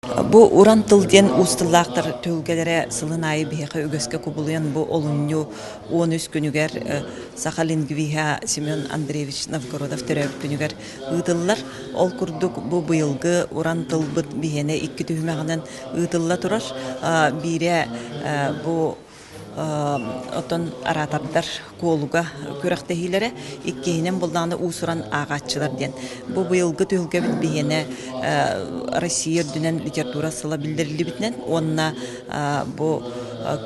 Bu uran tıldiyen ustillaqtar tölgelere sılın ayı biheqe ögeske kubulayan bu olunyu 13 günüger Sakhalin Gviha Semyon Andreevich Novgorodov töröp günüger ıdıllar. Ol kurduk bu bıyılgı uran tılbıt bihene iki tühmeğinen ıdılla turar. Bire bu Отон аратардар колуга көрәктәһиләре иккеһинен булданы усуран агаччылар дигән. Бу быелгы төгөлгә бит бияне Россия дүнән литература сыла билдериле битнән. Онна бу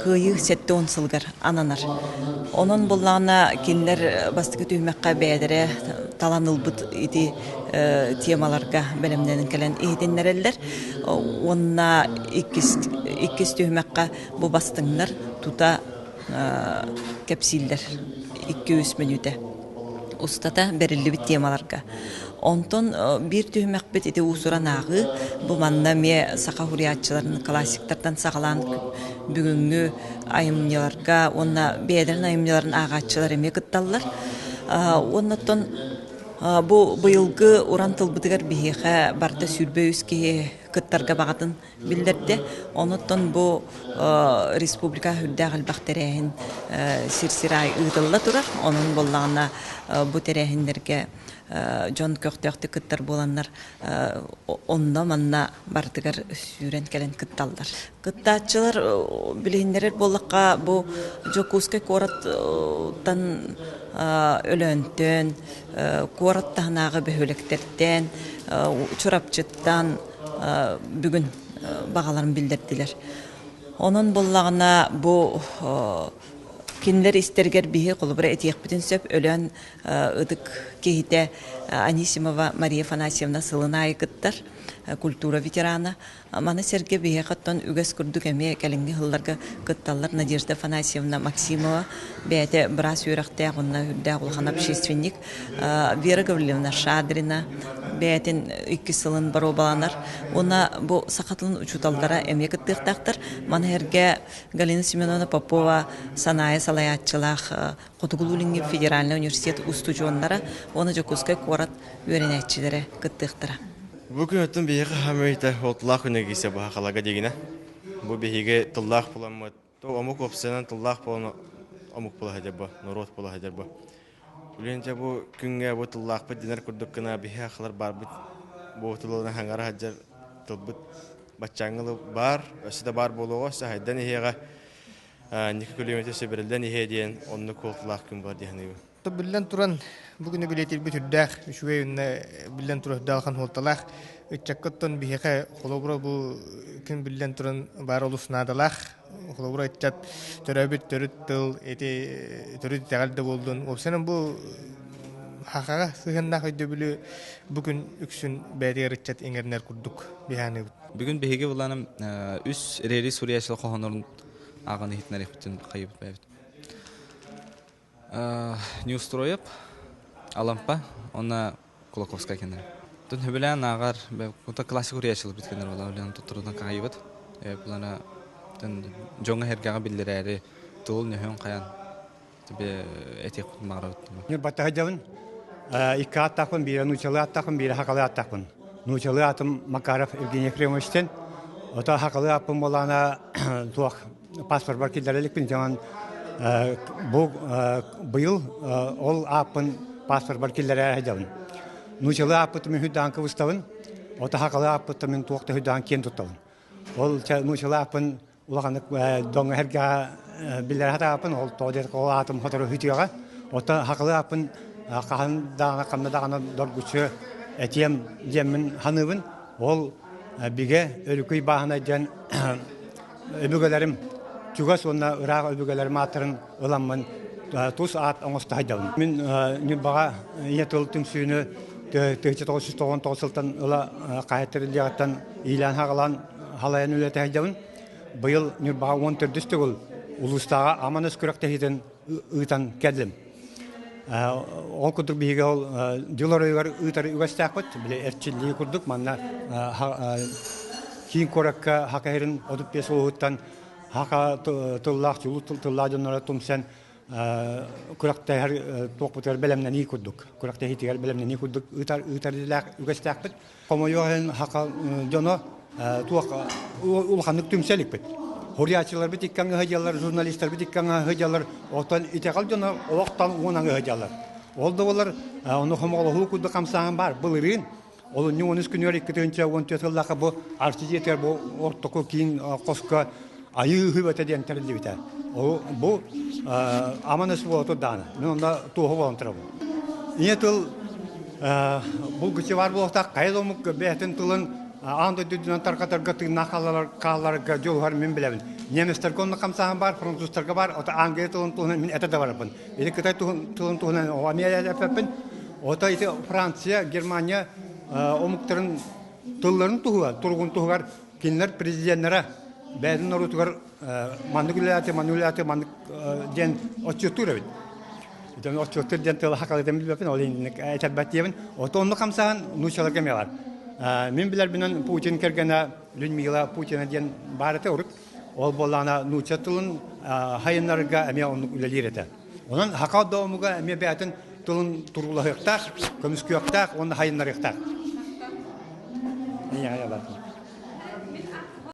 кыйы сетте он сылгар ананар. Онон буллана кинләр бастыгы түймәккә бәдәре таланылбыт ити темаларга белемнән келән эйтеннәрелләр. Онна иккис түймәккә бу бастыңнар тута кепсиллер 200 минуте устата берилли бит темаларга. Онтон бир түймәк бит ите усуран агы бу манна ме сака хуриятчыларын классиктардан сагалан бүгүнгү айымняларга онна бедерин айымняларын агаччылар эме кытталлар. Оннотон бу быйылгы уран тылбытыгар бихеха барда сүрбөйүскеге кыттарга багатын билдерде. Онуттан бу республика хүддагыл бактеряхин сирсирай ыдылла турар. Онун боллагына бу терехиндерге жон көктөктү кыттар боланнар онда манна бардыгар сүрен келен кытталдар. Кыттаачылар билиндерер боллакка бу жокускай кораттан өлөнтөн кораттанагы бөхөлектерден чурапчыттан бүгүн багаларын билдирдилер. Онун боллагына бу кинлер истергер бихи колубра этиек бүтүн сөп өлөн ыдык кейте Анисимова Мария Афанасьевна сылынай кыттар культура ветерана. Мана серге бихи каттан үгөс курдук эме келинги хылларга кытталлар. Надежда Афанасьевна Максимова бәте брас юракта гынна хүддә улхан общественник. Вера Гавриловна Шадрина бәтен 2 сылын бару баланар. Она бу сакатлын учуталдара эме кыттыктактар. Мана herge Галина Семеновна Попова саная салаятчылах Котугулулинги федеральный университет устучоннара оны жокускай корат үйренетчилери кыттыктара. Бүгін өттім бейгі хамейті отылақ үнегесе бұға қалаға дегіне. Бұл бейгі тұллақ бұламы, омық опсынан тұллақ бұланы омық бұла хадер бұ, нұрот бұла хадер бұ. Бүленше бұл күнге бұл тұллақ бұд динар күрдік кіна бейгі ақылар бар бұд. Бұл тұллағына хаңары хаджар тұлбыд батчаңылы бар, өсі де бар болуға, өсі хайдан ехеға 2 километр сөбірілден ехе дейін онны қолтылақ күн бар дейін. Билен туран бүгүнү билетир бүтүрдәк үшүгө үнне билен тур далхан холталах иччаккоттон бихеке холобро бу кин билен туран бар олуснадалах холобро иччат төрөбүт төрүттүл эти төрүт тагалда болдун опсенен бу хакага сыгынна көйдө билүү бүгүн үксүн бәдер иччат эңернер курдук биханы бүгүн беге буланым үс рери сурияшыл кохонорун аганы хитнер ихтин кайып бәбит не устроеп алампа она Кулаковская кенер. Тут хебелен агар это классик уряшыл биткенер бала улан туттурдан кайбыт. Булана тен жонга хергага билдерери тул нехөн каян. Тебе этих марат. Не батаҗавын икат такын бир нучалы аттакын бир хакалы аттакын. Нучалы атым Макаров Евгений Ефремовичтен ота хакалы апым болана туак паспорт бар килдерелик бин жаман бу быйыл ол апын паспорт бар киллере хажабын. Нучалы апыты мен хүддан кыбыстабын. Ота хакалы апыты мен туакта хүддан кен туттабын. Ол нучалы апын улаганы доңга херга билер хата апын ол тодер кол атым хотору хүтүяга. Ота хакалы апын каханда камнадаганы доргучу этем жемин ханыбын. Ол биге өлүкөй баһана жан өбөгөлөрүм Чугас онна ырак өбөгөлөрүм атын ыламмын тус ат оңоста хайдалым. Мен небага етыл түмсүнү 1999 жылдан ыла кайтырылыгаттан илан хагалан халаян үлете хайдалым. Быйыл небага 14 дүстөгөл улустага аманыс күрөктөйдөн ыйтан келдим. Ол кудук биге ол жылоройгар ыйтар үгөстөкөт биле эрчилли курдук манна кийин коракка хакайрын одуп бес олуттан Хака туллах чулут тулладыннара тумсен куракта хер токпутер белемнен и курдук. Куракта хитигер белемнен и курдук ытар дилак үгөстөкөт. Комойоген хака жоно туак улханнык түмселик бит. Хурьячылар бит иккәнгә хаҗалар, журналистлар бит иккәнгә хаҗалар, отан итәгал жана октан уңаңга хаҗалар. Ол да олар оны хомолы куды камсаган бар, былырын. Ол нюнес күнәр 2-нче 14 елларга бу артистер бу ортоко кин коска айы хыбата дигән тәрелде бит. Бу аманас булды даны. Мен онда туһы болантырам. Иетел бу гүче бар булса кайдомук бәтен тылын анда дүдүнөн таркатарга тыйна калларга жолгар мен билебин. Неместер конны камсаган бар, француздарга бар, ота ангел тылын туһын мен эте да барбын. Или кытай тылын туһын Америкада пеппин. Ота ите Франция, Германия омуктарын тылларын туһуа, тургун туһугар кинлер президентлары бәдин орутугар мануляты мандык ден очтура бит. Итен очтур ден тыл хакалы дем билбепин, ол инник айтабат дебин. Ота онны камсаган нучаларга мелар. Мен билер бинен Путин кергене Людмила Путина ден барыты урык. Ол болана нуча тылын хайыннарга эме онны үлелирете. Онан хакал доомуга эме бәтин тылын тургулахыктак, көмүскүяктак, онны хайыннарыктак. Ne ya